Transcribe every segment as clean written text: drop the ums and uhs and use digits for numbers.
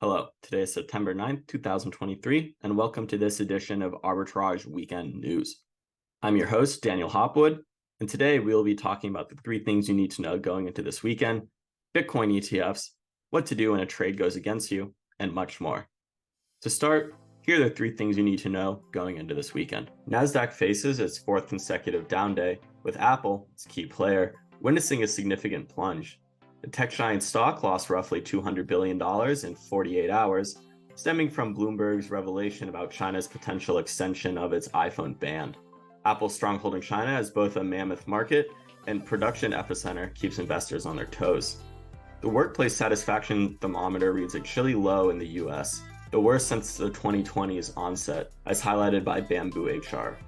Hello, today is September 9th, 2023, and welcome to this edition of Arbitrage Weekend News. I'm your host, Daniel Hopwood, and today we will be talking about the three things you need to know going into this weekend, Bitcoin ETFs, what to do when a trade goes against you, and much more. To start, here are the three things you need to know going into this weekend. NASDAQ faces its fourth consecutive down day, with Apple, its key player, witnessing a significant plunge. The tech giant stock lost roughly $200 billion in 48 hours, stemming from Bloomberg's revelation about China's potential extension of its iPhone ban. Apple's stronghold in China as both a mammoth market and production epicenter keeps investors on their toes. The workplace satisfaction thermometer reads a chilly low in the US, the worst since the 2020s onset, as highlighted by Bamboo HR.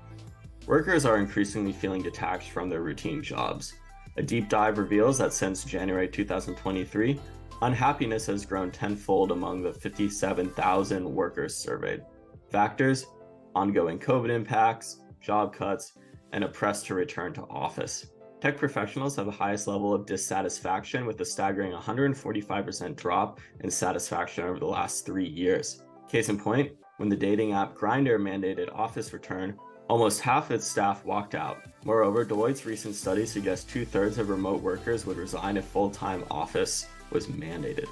Workers are increasingly feeling detached from their routine jobs. A deep dive reveals that since January 2023, unhappiness has grown tenfold among the 57,000 workers surveyed. Factors: ongoing COVID impacts, job cuts, and a press to return to office. Tech professionals have the highest level of dissatisfaction, with a staggering 145% drop in satisfaction over the last 3 years. Case in point, when the dating app Grindr mandated office return, almost half its staff walked out. Moreover, Deloitte's recent study suggests 2/3 of remote workers would resign if full-time office was mandated.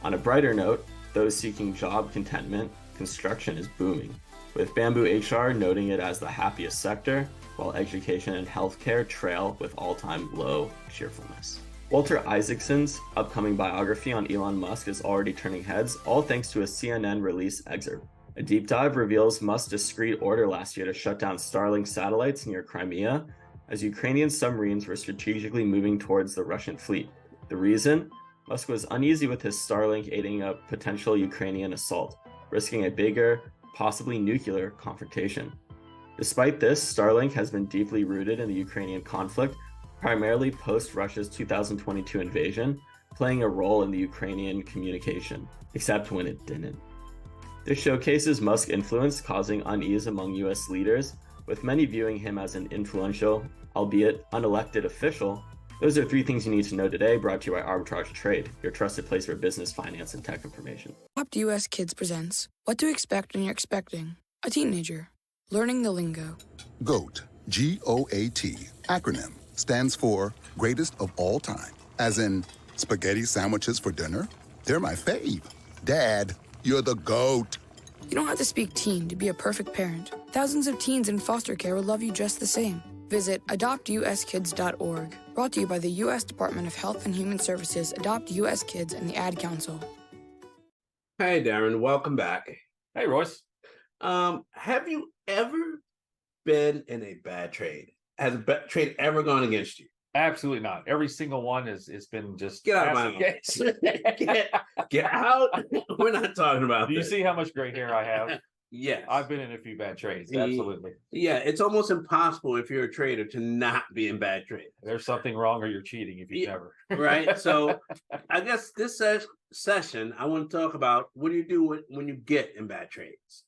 On a brighter note, those seeking job contentment, construction is booming, with Bamboo HR noting it as the happiest sector, while education and healthcare trail with all-time low cheerfulness. Walter Isaacson's upcoming biography on Elon Musk is already turning heads, all thanks to a CNN release excerpt. A deep dive reveals Musk's discreet order last year to shut down Starlink satellites near Crimea, as Ukrainian submarines were strategically moving towards the Russian fleet. The reason? Musk was uneasy with his Starlink aiding a potential Ukrainian assault, risking a bigger, possibly nuclear confrontation. Despite this, Starlink has been deeply rooted in the Ukrainian conflict, primarily post-Russia's 2022 invasion, playing a role in the Ukrainian communication, except when it didn't. This showcases Musk's influence, causing unease among US leaders, with many viewing him as an influential, albeit unelected official. Those are three things you need to know today, brought to you by Arbitrage Trade, your trusted place for business, finance, and tech information. Adopt US Kids presents What to Expect When You're Expecting a Teenager. Learning the lingo. GOAT, G-O-A-T, acronym, stands for Greatest of All Time. As in, spaghetti sandwiches for dinner? They're my fave. Dad, you're the GOAT. You don't have to speak teen to be a perfect parent. Thousands of teens in foster care will love you just the same. Visit adoptuskids.org. Brought to you by the U.S. Department of Health and Human Services, Adopt U.S. Kids, and the Ad Council. Hey, Darren, welcome back. Hey, Royce. Have you ever been in a bad trade? Has a bad trade ever gone against you? Absolutely not. Every single one has been just Get out of my mouth. Get out. We're not talking about Do you this. see how much gray hair I have? Yes. I've been in a few bad trades. Absolutely. Yeah, it's almost impossible if you're a trader to not be in bad trades. There's something wrong or you're cheating if you Yeah, never. Right? So I guess this session, I want to talk about what do you do when you get in bad trades?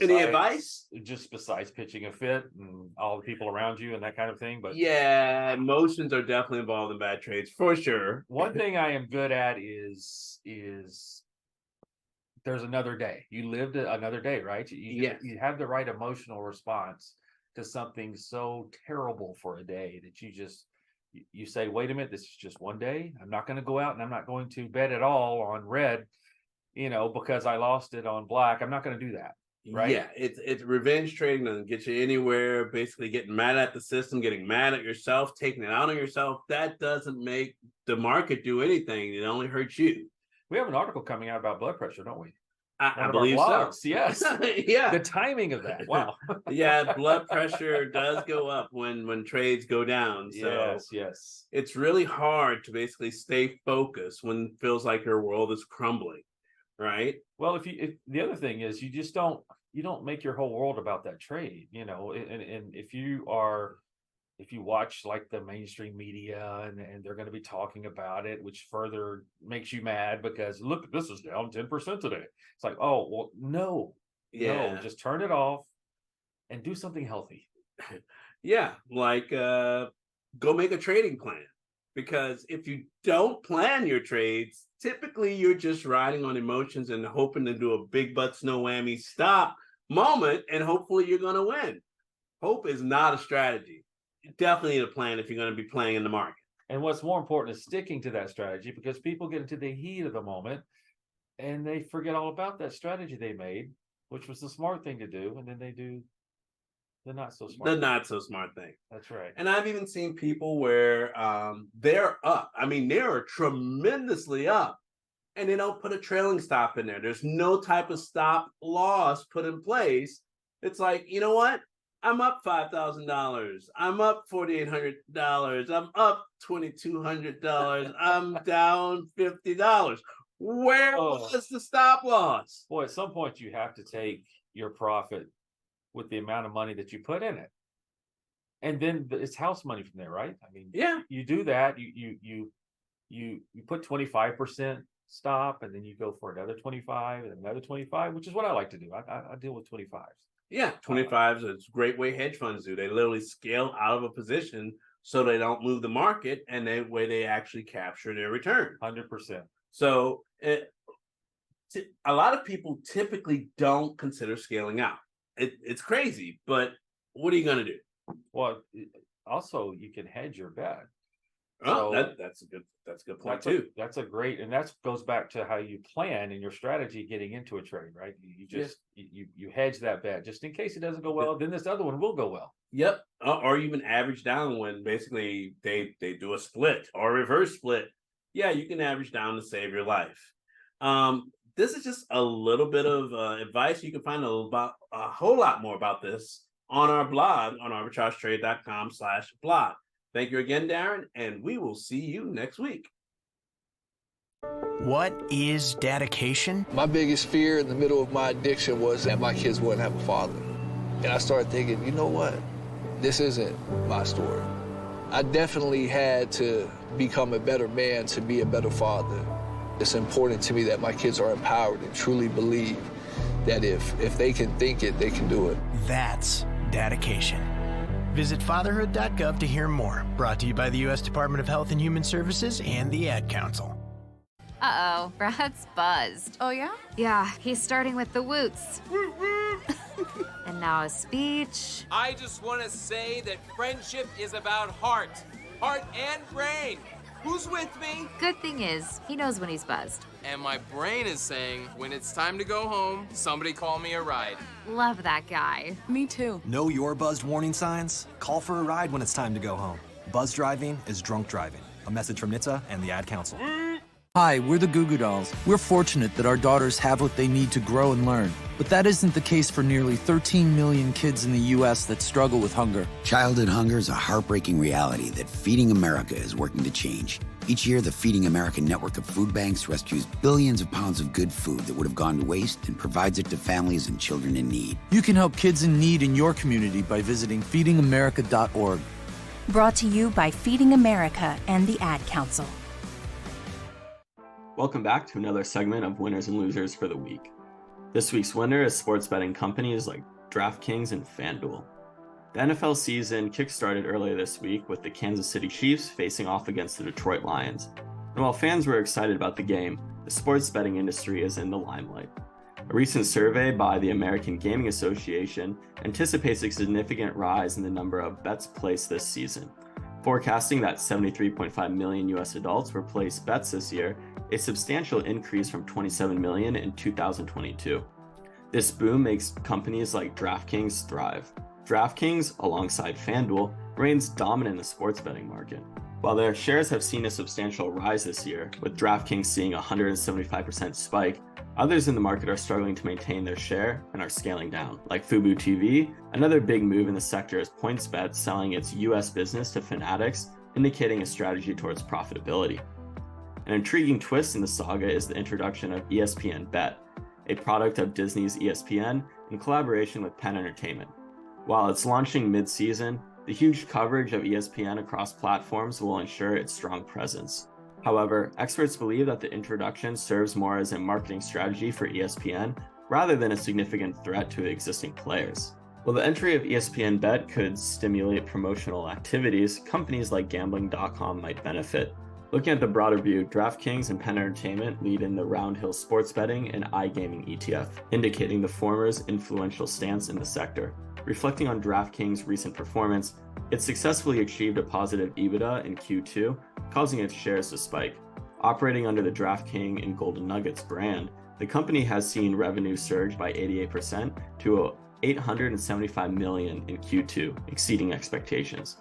Any advice? Just besides pitching a fit and all the people around you and that kind of thing. But yeah, emotions are definitely involved in bad trades for sure. one thing I am good at is there's another day. You lived another day, right? You have the right emotional response to something so terrible for a day that you say, wait a minute, this is just one day. I'm not going to go out and I'm not going to bet at all on red, because I lost it on black. I'm not going to do that. Right. Yeah, it's revenge trading doesn't get you anywhere. Basically, getting mad at the system, getting mad at yourself, taking it out on yourself. That doesn't make the market do anything. It only hurts you. We have an article coming out about blood pressure, don't we? I believe so. Yes. Yeah. The timing of that. Wow. Yeah, blood pressure does go up when trades go down. So yes. It's really hard to basically stay focused when it feels like your world is crumbling. Right. Well, if the other thing is you don't make your whole world about that trade, and if you watch like the mainstream media and they're going to be talking about it, which further makes you mad because look, this is down 10% today. It's like, oh, well, no, just turn it off and do something healthy. Yeah. Like, go make a trading plan. because if you don't plan your trades, typically you're just riding on emotions and hoping to do a big butt snow whammy stop moment, and hopefully you're going to win. Hope is not a strategy. You definitely need a plan if you're going to be playing in the market. And what's more important is sticking to that strategy, because people get into the heat of the moment and they forget all about that strategy they made, which was the smart thing to do, and then they do the not so smart. The not so smart thing. That's right. And I've even seen people where they're up. I mean, they are tremendously up, and they don't put a trailing stop in there. There's no type of stop loss put in place. It's like, you know what? I'm up $5,000. I'm up $4,800. I'm up $2,200. I'm down $50. Where was the stop loss? Boy, at some point you have to take your profit with the amount of money that you put in it, and then it's house money from there, right? I mean, yeah, you do that. You put 25% stop, and then you go for another 25 and another 25, which is what I like to do. I deal with 25s. Yeah, 25s is a great way hedge funds do. They literally scale out of a position so they don't move the market, and that way they actually capture their return. 100%. So a lot of people typically don't consider scaling out. It's crazy, but what are you going to do? Well, also you can hedge your bet. Oh, So that's a good point too. That's a great, and that goes back to how you plan in your strategy getting into a trade, right? You just you hedge that bet just in case it doesn't go well. Then this other one will go well. Yep, or even average down when basically they do a split or a reverse split. Yeah, you can average down to save your life. This is just a little bit of advice. You can find a whole lot more about this on our blog on arbitragetrade.com/blog. Thank you again, Darren, and we will see you next week. What is dedication? My biggest fear in the middle of my addiction was that my kids wouldn't have a father. And I started thinking, you know what? This isn't my story. I definitely had to become a better man to be a better father. It's important to me that my kids are empowered and truly believe that if they can think it, they can do it. That's dedication. Visit fatherhood.gov to hear more. Brought to you by the U.S. Department of Health and Human Services and the Ad Council. Uh-oh, Brad's buzzed. Oh, yeah? Yeah, he's starting with the woots. And now a speech. I just want to say that friendship is about heart and brain. Who's with me? Good thing is, he knows when he's buzzed. And my brain is saying, when it's time to go home, somebody call me a ride. Love that guy. Me too. Know your buzzed warning signs? Call for a ride when it's time to go home. Buzz driving is drunk driving. A message from NHTSA and the Ad Council. Hi, we're the Goo Goo Dolls. We're fortunate that our daughters have what they need to grow and learn. But that isn't the case for nearly 13 million kids in the U.S. that struggle with hunger. Childhood hunger is a heartbreaking reality that Feeding America is working to change. Each year, the Feeding America network of food banks rescues billions of pounds of good food that would have gone to waste and provides it to families and children in need. You can help kids in need in your community by visiting feedingamerica.org. Brought to you by Feeding America and the Ad Council. Welcome back to another segment of Winners and Losers for the week. This week's winner is sports betting companies like DraftKings and FanDuel. The NFL season kickstarted earlier this week with the Kansas City Chiefs facing off against the Detroit Lions. And while fans were excited about the game, the sports betting industry is in the limelight. A recent survey by the American Gaming Association anticipates a significant rise in the number of bets placed this season, forecasting that 73.5 million US adults will place bets this year, a substantial increase from 27 million in 2022. This boom makes companies like DraftKings thrive. DraftKings, alongside FanDuel, reigns dominant in the sports betting market. While their shares have seen a substantial rise this year, with DraftKings seeing a 175% spike, others in the market are struggling to maintain their share and are scaling down. Like FuboTV, another big move in the sector is PointsBet selling its US business to Fanatics, indicating a strategy towards profitability. An intriguing twist in the saga is the introduction of ESPN Bet, a product of Disney's ESPN in collaboration with Penn Entertainment. While it's launching mid-season, the huge coverage of ESPN across platforms will ensure its strong presence. However, experts believe that the introduction serves more as a marketing strategy for ESPN rather than a significant threat to existing players. While the entry of ESPN Bet could stimulate promotional activities, companies like Gambling.com might benefit. Looking at the broader view, DraftKings and Penn Entertainment lead in the Roundhill sports betting and iGaming ETF, indicating the former's influential stance in the sector. Reflecting on DraftKings' recent performance, it successfully achieved a positive EBITDA in Q2, causing its shares to spike. Operating under the DraftKings and Golden Nuggets brand, the company has seen revenue surge by 88% to $875 million in Q2, exceeding expectations.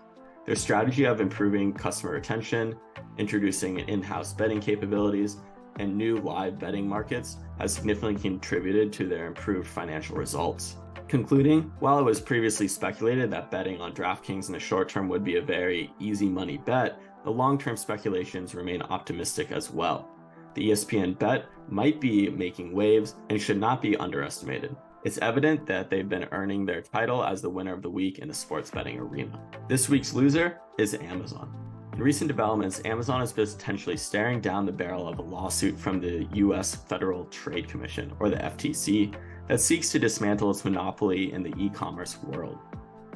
Their strategy of improving customer retention, introducing in-house betting capabilities, and new live betting markets has significantly contributed to their improved financial results. Concluding, while it was previously speculated that betting on DraftKings in the short term would be a very easy money bet, the long-term speculations remain optimistic as well. The ESPN Bet might be making waves and should not be underestimated. It's evident that they've been earning their title as the winner of the week in the sports betting arena. This week's loser is Amazon. In recent developments, Amazon is potentially staring down the barrel of a lawsuit from the US Federal Trade Commission, or the FTC, that seeks to dismantle its monopoly in the e-commerce world.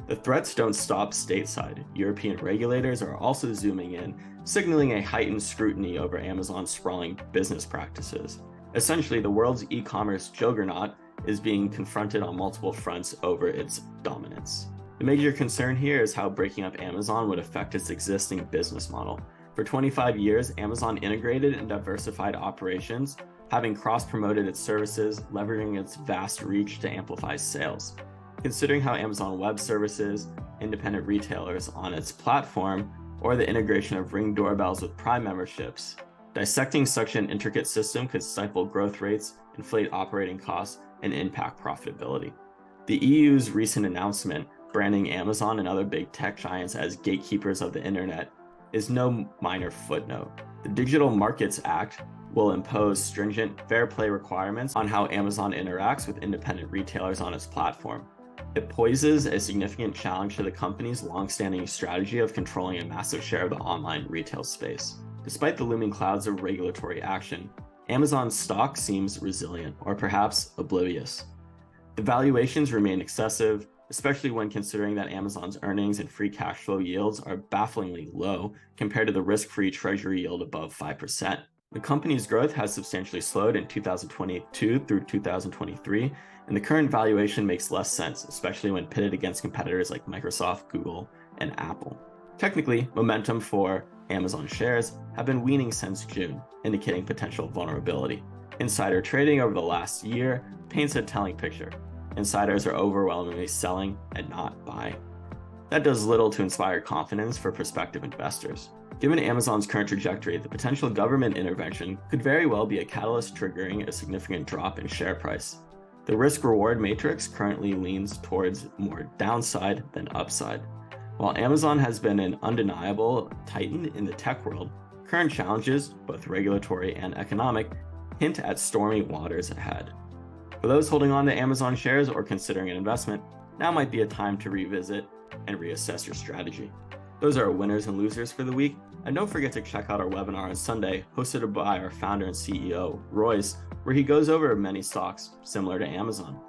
The threats don't stop stateside. European regulators are also zooming in, signaling a heightened scrutiny over Amazon's sprawling business practices. Essentially, the world's e-commerce juggernaut is being confronted on multiple fronts over its dominance. The major concern here is how breaking up Amazon would affect its existing business model. For 25 years, Amazon integrated and diversified operations, having cross-promoted its services, leveraging its vast reach to amplify sales. Considering how Amazon Web Services, independent retailers on its platform, or the integration of Ring doorbells with Prime memberships, dissecting such an intricate system could stifle growth rates, inflate operating costs, and impact profitability. The EU's recent announcement, branding Amazon and other big tech giants as gatekeepers of the internet, is no minor footnote. The Digital Markets Act will impose stringent fair play requirements on how Amazon interacts with independent retailers on its platform. It poses a significant challenge to the company's long-standing strategy of controlling a massive share of the online retail space. Despite the looming clouds of regulatory action, Amazon's stock seems resilient, or perhaps oblivious. The valuations remain excessive, especially when considering that Amazon's earnings and free cash flow yields are bafflingly low compared to the risk-free treasury yield above 5%. The company's growth has substantially slowed in 2022 through 2023, and the current valuation makes less sense, especially when pitted against competitors like Microsoft, Google, and Apple. Technically, momentum for Amazon shares have been waning since June, indicating potential vulnerability. Insider trading over the last year paints a telling picture. Insiders are overwhelmingly selling and not buying. That does little to inspire confidence for prospective investors. Given Amazon's current trajectory, the potential government intervention could very well be a catalyst triggering a significant drop in share price. The risk-reward matrix currently leans towards more downside than upside. While Amazon has been an undeniable titan in the tech world, current challenges, both regulatory and economic, hint at stormy waters ahead. For those holding on to Amazon shares or considering an investment, now might be a time to revisit and reassess your strategy. Those are our winners and losers for the week, and don't forget to check out our webinar on Sunday, hosted by our founder and CEO, Royce, where he goes over many stocks similar to Amazon.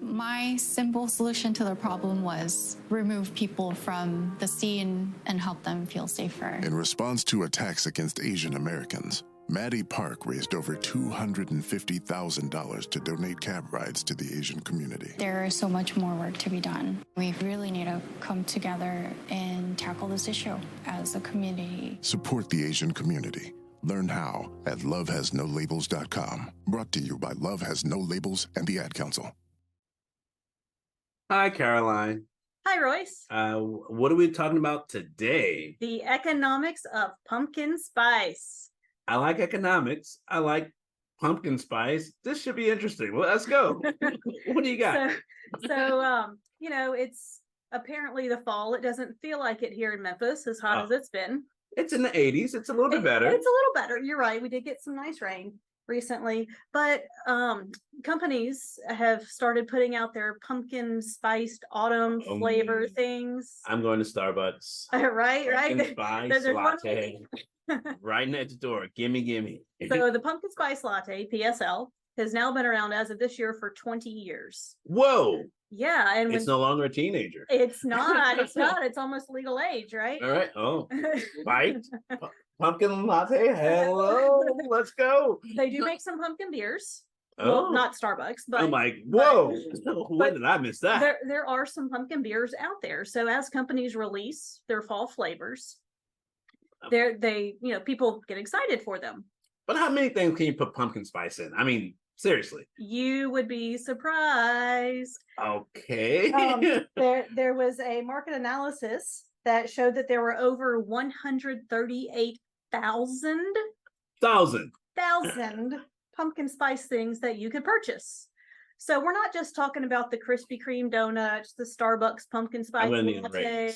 My simple solution to the problem was remove people from the scene and help them feel safer. In response to attacks against Asian Americans, Maddie Park raised over $250,000 to donate cab rides to the Asian community. There is so much more work to be done. We really need to come together and tackle this issue as a community. Support the Asian community. Learn how at lovehasnolabels.com. Brought to you by Love Has No Labels and the Ad Council. Hi, Caroline. Hi, Royce. What are we talking about today? The economics of pumpkin spice. I like economics. I like pumpkin spice. This should be interesting. Well, let's go. What do you got? It's apparently the fall. It doesn't feel like it here in Memphis, as hot as it's been. It's in the 80s. It's a little bit better. It's a little better. You're right. We did get some nice rain recently, but companies have started putting out their pumpkin spiced autumn flavor things. I'm going to Starbucks. Right. Pumpkin spice latte. Right next door. Gimme. So the pumpkin spice latte, PSL, has now been around as of this year for 20 years. Whoa. Yeah, and It's no longer a teenager. it's not. It's almost legal age, right? All right. Oh, right. Pumpkin latte. Hello. Let's go. They do make some pumpkin beers. Oh. Well, not Starbucks, but I'm like, whoa. When did I miss that? There are some pumpkin beers out there. So as companies release their fall flavors, people get excited for them. But how many things can you put pumpkin spice in? I mean, seriously. You would be surprised. Okay. There was a market analysis that showed that there were over 138,000 pumpkin spice things that you could purchase. So we're not just talking about the Krispy Kreme donuts, the Starbucks pumpkin spice latte.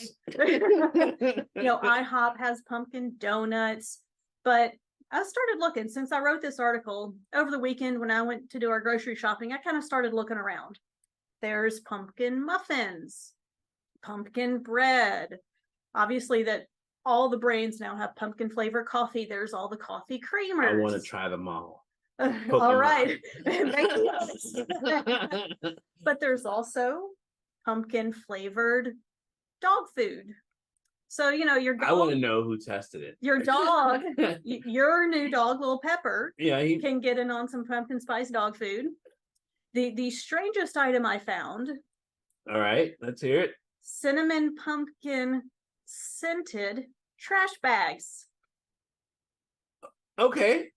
IHOP has pumpkin donuts, but I started looking since I wrote this article over the weekend when I went to do our grocery shopping. I kind of started looking around. There's pumpkin muffins, pumpkin bread. Obviously, that all the brands now have pumpkin flavor coffee. There's all the coffee creamers. I want to try them all. All right. But there's also pumpkin flavored dog food. So, your dog. I want to know who tested it. Your dog, your new dog, Little Pepper, he can get in on some pumpkin spice dog food. The strangest item I found. All right, let's hear it. Cinnamon pumpkin scented trash bags. Okay.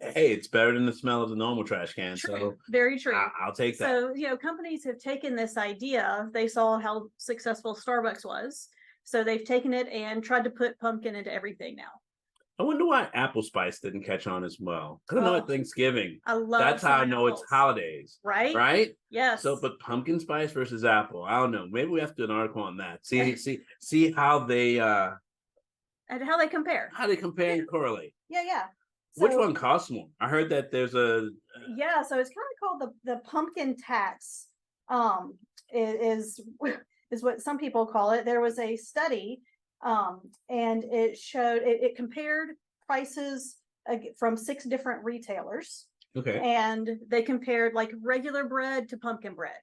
Hey, it's better than the smell of the normal trash can. True. So very true. I'll take that. So, companies have taken this idea. They saw how successful Starbucks was. So they've taken it and tried to put pumpkin into everything now. I wonder why apple spice didn't catch on as well. Because I know at Thanksgiving. I love That's how I know apples. it's holidays. Right? Right? Yes. So, but pumpkin spice versus apple. I don't know. Maybe we have to do an article on that. See how they and how they compare. How they compare and correlate. Yeah. Which one costs more? I heard that there's a yeah, so it's kind of called the pumpkin tax. Is what some people call it. There was a study, and it showed it compared prices from 6 different retailers. Okay. And they compared like regular bread to pumpkin bread.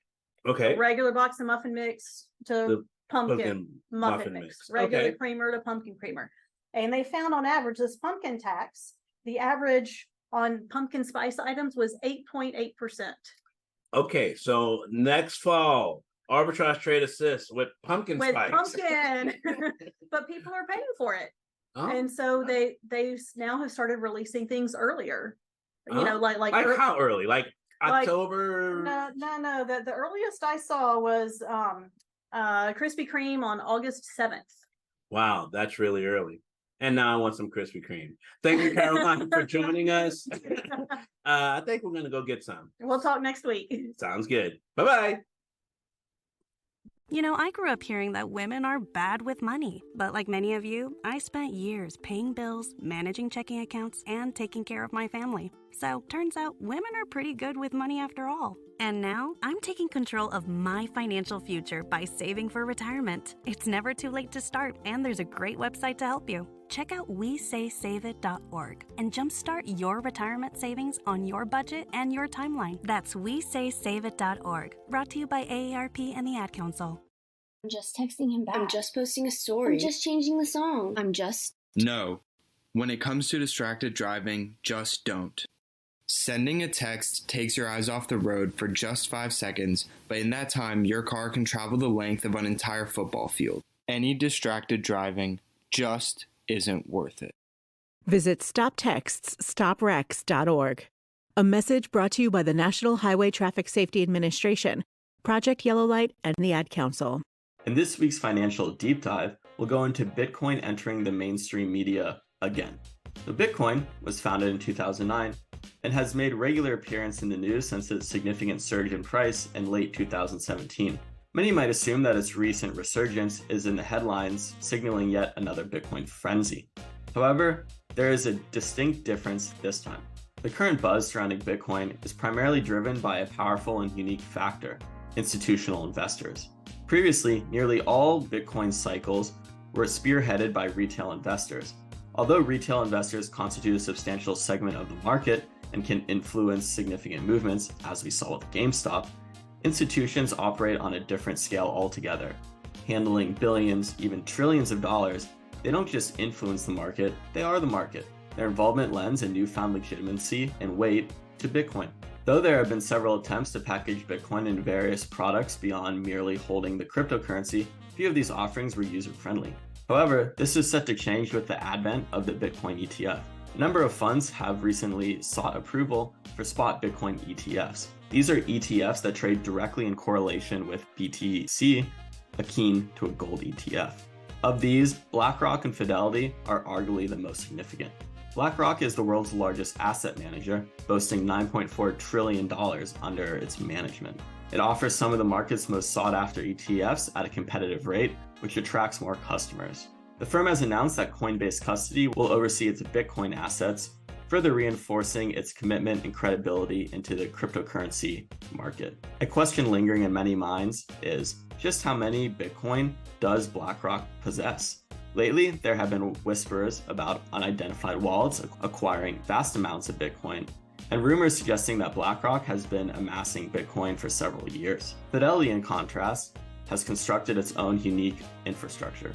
Okay. A regular box of muffin mix to The pumpkin muffin mix. Regular Okay. creamer to pumpkin creamer. And they found on average this pumpkin tax, the average on pumpkin spice items was 8.8%. Okay, so next fall, arbitrage trade assist with pumpkin With spice. pumpkin. But people are paying for it. Oh. And so they now have started releasing things earlier. Oh. Like how early? Like October? No. The earliest I saw was Krispy Kreme on August 7th. Wow, that's really early. And now I want some Krispy Kreme. Thank you, Caroline, for joining us. I think we're going to go get some. We'll talk next week. Sounds good. Bye-bye. I grew up hearing that women are bad with money. But like many of you, I spent years paying bills, managing checking accounts, and taking care of my family. So turns out women are pretty good with money after all. And now I'm taking control of my financial future by saving for retirement. It's never too late to start, and there's a great website to help you. Check out WeSaySaveIt.org and jumpstart your retirement savings on your budget and your timeline. That's WeSaySaveIt.org. Brought to you by AARP and the Ad Council. I'm just texting him back. I'm just posting a story. I'm just changing the song. No. When it comes to distracted driving, just don't. Sending a text takes your eyes off the road for just 5 seconds, but in that time, your car can travel the length of an entire football field. Any distracted driving just isn't worth it. Visit StopTextsStopWrecks.org. A message brought to you by the National Highway Traffic Safety Administration, Project Yellow Light, and the Ad Council. In this week's financial deep dive, we'll go into Bitcoin entering the mainstream media again. So Bitcoin was founded in 2009 and has made regular appearance in the news since its significant surge in price in late 2017. Many might assume that its recent resurgence is in the headlines, signaling yet another Bitcoin frenzy. However, there is a distinct difference this time. The current buzz surrounding Bitcoin is primarily driven by a powerful and unique factor: institutional investors. Previously, nearly all Bitcoin cycles were spearheaded by retail investors. Although retail investors constitute a substantial segment of the market and can influence significant movements, as we saw with GameStop, Institutions operate on a different scale altogether. Handling billions, even trillions of dollars, they don't just influence the market, they are the market. Their involvement lends a newfound legitimacy and weight to Bitcoin. Though there have been several attempts to package Bitcoin into various products beyond merely holding the cryptocurrency, few of these offerings were user-friendly. However, this is set to change with the advent of the Bitcoin ETF. A number of funds have recently sought approval for spot Bitcoin ETFs. These are ETFs that trade directly in correlation with BTC, akin to a gold ETF. Of these, BlackRock and Fidelity are arguably the most significant. BlackRock is the world's largest asset manager, boasting $9.4 trillion under its management. It offers some of the market's most sought-after ETFs at a competitive rate, which attracts more customers. The firm has announced that Coinbase Custody will oversee its Bitcoin assets, further reinforcing its commitment and credibility into the cryptocurrency market. A question lingering in many minds is, just how many Bitcoin does BlackRock possess? Lately, there have been whispers about unidentified wallets acquiring vast amounts of Bitcoin, and rumors suggesting that BlackRock has been amassing Bitcoin for several years. Fidelity, in contrast, has constructed its own unique infrastructure.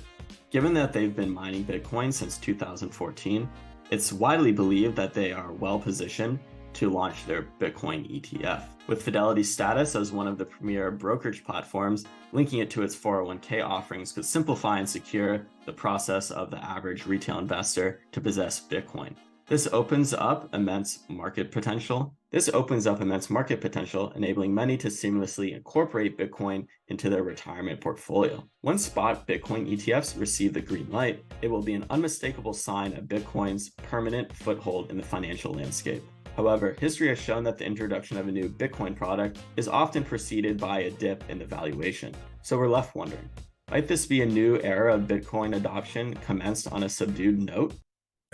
Given that they've been mining Bitcoin since 2014, it's widely believed that they are well positioned to launch their Bitcoin ETF. With Fidelity's status as one of the premier brokerage platforms, linking it to its 401k offerings could simplify and secure the process of the average retail investor to possess Bitcoin. This opens up immense market potential, enabling many to seamlessly incorporate Bitcoin into their retirement portfolio. Once spot Bitcoin ETFs receive the green light, it will be an unmistakable sign of Bitcoin's permanent foothold in the financial landscape. However, history has shown that the introduction of a new Bitcoin product is often preceded by a dip in the valuation. So we're left wondering, might this be a new era of Bitcoin adoption commenced on a subdued note?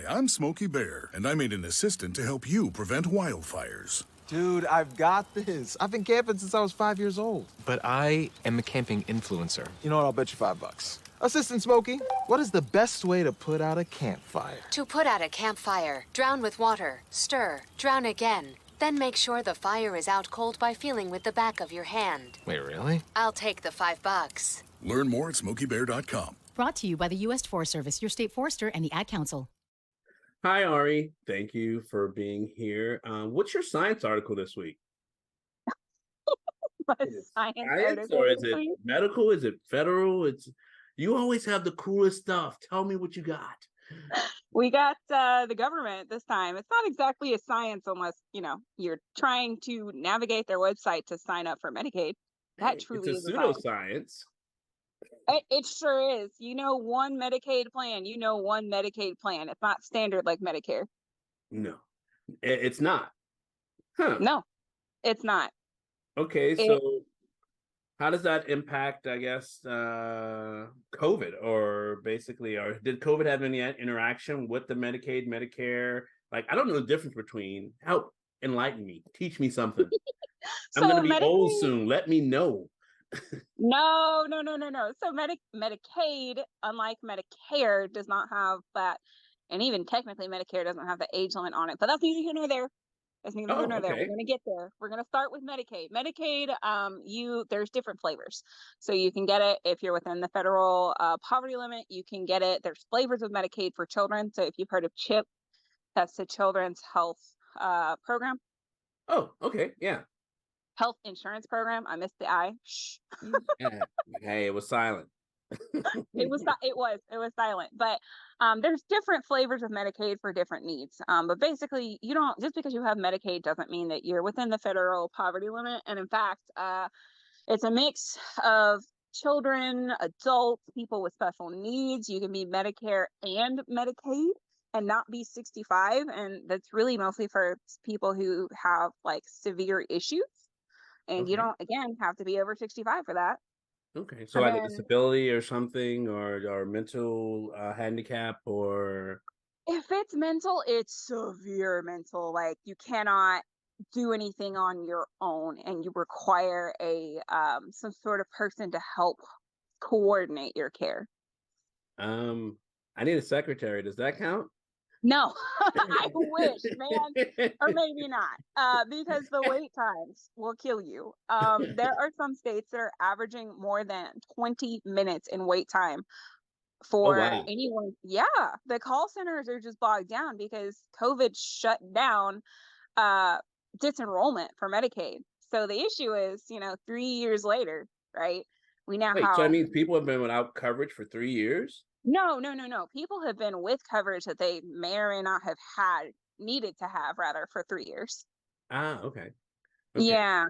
I'm Smokey Bear, and I made an assistant to help you prevent wildfires. Dude, I've got this. I've been camping since I was 5 years old. But I am a camping influencer. You know what? I'll bet you $5. Assistant Smokey, what is the best way to put out a campfire? To put out a campfire, drown with water, stir, drown again. Then make sure the fire is out cold by feeling with the back of your hand. Wait, really? I'll take the $5. Learn more at SmokeyBear.com. Brought to you by the U.S. Forest Service, your state forester, and the Ad Council. Hi, Ari. Thank you for being here. What's your science article this week? Science or is it medical? Is it federal? You always have the coolest stuff. Tell me what you got. We got the government this time. It's not exactly a science unless, you're trying to navigate their website to sign up for Medicaid. That truly it's is a a science. pseudoscience. It sure is. One Medicaid plan. One Medicaid plan. It's not standard like Medicare. No, it's not. Huh. No, it's not. Okay, so how does that impact, I guess, COVID, or did COVID have any interaction with the Medicaid, Medicare? Like, I don't know the difference between. Help, enlighten me, teach me something. I'm going to be old soon. Let me know. No. So Medicaid, unlike Medicare, does not have that, and even technically Medicare doesn't have the age limit on it. But that's neither here nor there. That's neither here nor there. We're gonna get there. We're gonna start with Medicaid. Medicaid, there's different flavors. So you can get it if you're within the federal poverty limit. You can get it. There's flavors of Medicaid for children. So if you've heard of CHIP, that's the Children's Health Program. Oh, okay, yeah. Health insurance program. I missed the I. Shh. Hey, it was silent. It was silent. But there's different flavors of Medicaid for different needs. But basically, you don't, just because you have Medicaid doesn't mean that you're within the federal poverty limit. And in fact, it's a mix of children, adults, people with special needs. You can be Medicare and Medicaid and not be 65. And that's really mostly for people who have like severe issues. And you don't, again, have to be over 65 for that. Okay, so like a disability or something, or mental handicap, or if it's mental, it's severe mental. Like you cannot do anything on your own, and you require a some sort of person to help coordinate your care. I need a secretary. Does that count? No, I wish, man, or maybe not, because the wait times will kill you. There are some states that are averaging more than 20 minutes in wait time for wow. anyone. Yeah, the call centers are just bogged down because COVID shut down disenrollment for Medicaid. So the issue is, 3 years later, right? We now Wait, have so that means people have been without coverage for 3 years? no. People have been with coverage that they may or may not have needed to have rather for 3 years. Ah, okay. Yeah.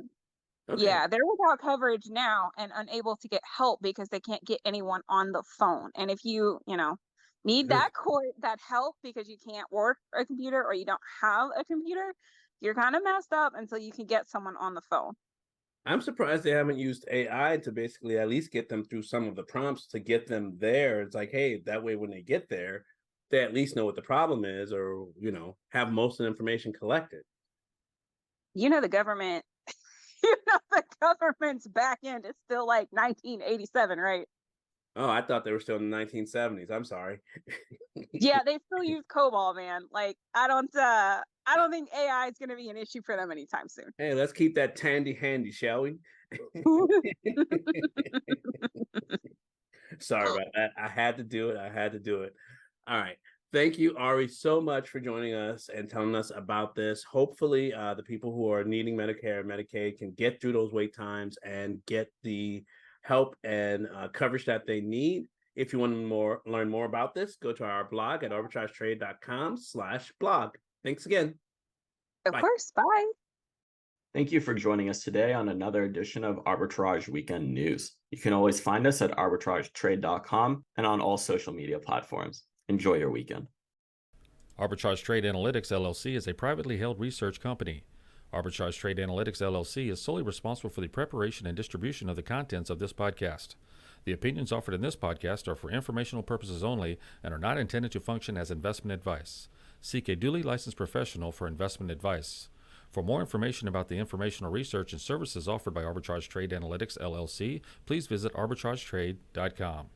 Okay. Yeah, they're without coverage now and unable to get help because they can't get anyone on the phone. And if you, need that help because you can't work a computer or you don't have a computer, you're kind of messed up until you can get someone on the phone. I'm surprised they haven't used AI to basically at least get them through some of the prompts to get them there. It's like, hey, that way when they get there, they at least know what the problem is or, have most of the information collected. The government, the government's back end is still like 1987, right? Oh, I thought they were still in the 1970s. I'm sorry. Yeah, they still use COBOL, man. Like, I don't think AI is going to be an issue for them anytime soon. Hey, let's keep that Tandy handy, shall we? Sorry about that. I had to do it. All right. Thank you, Ari, so much for joining us and telling us about this. Hopefully, the people who are needing Medicare and Medicaid can get through those wait times and get the help and coverage that they need. If you want to learn more about this, go to our blog at arbitragetrade.com/blog. Thanks again. Of course. Bye. Thank you for joining us today on another edition of Arbitrage Weekend News. You can always find us at arbitragetrade.com and on all social media platforms. Enjoy your weekend. Arbitrage Trade Analytics LLC is a privately held research company. Arbitrage Trade Analytics LLC is solely responsible for the preparation and distribution of the contents of this podcast. The opinions offered in this podcast are for informational purposes only and are not intended to function as investment advice. Seek a duly licensed professional for investment advice. For more information about the informational research and services offered by Arbitrage Trade Analytics LLC, please visit arbitragetrade.com.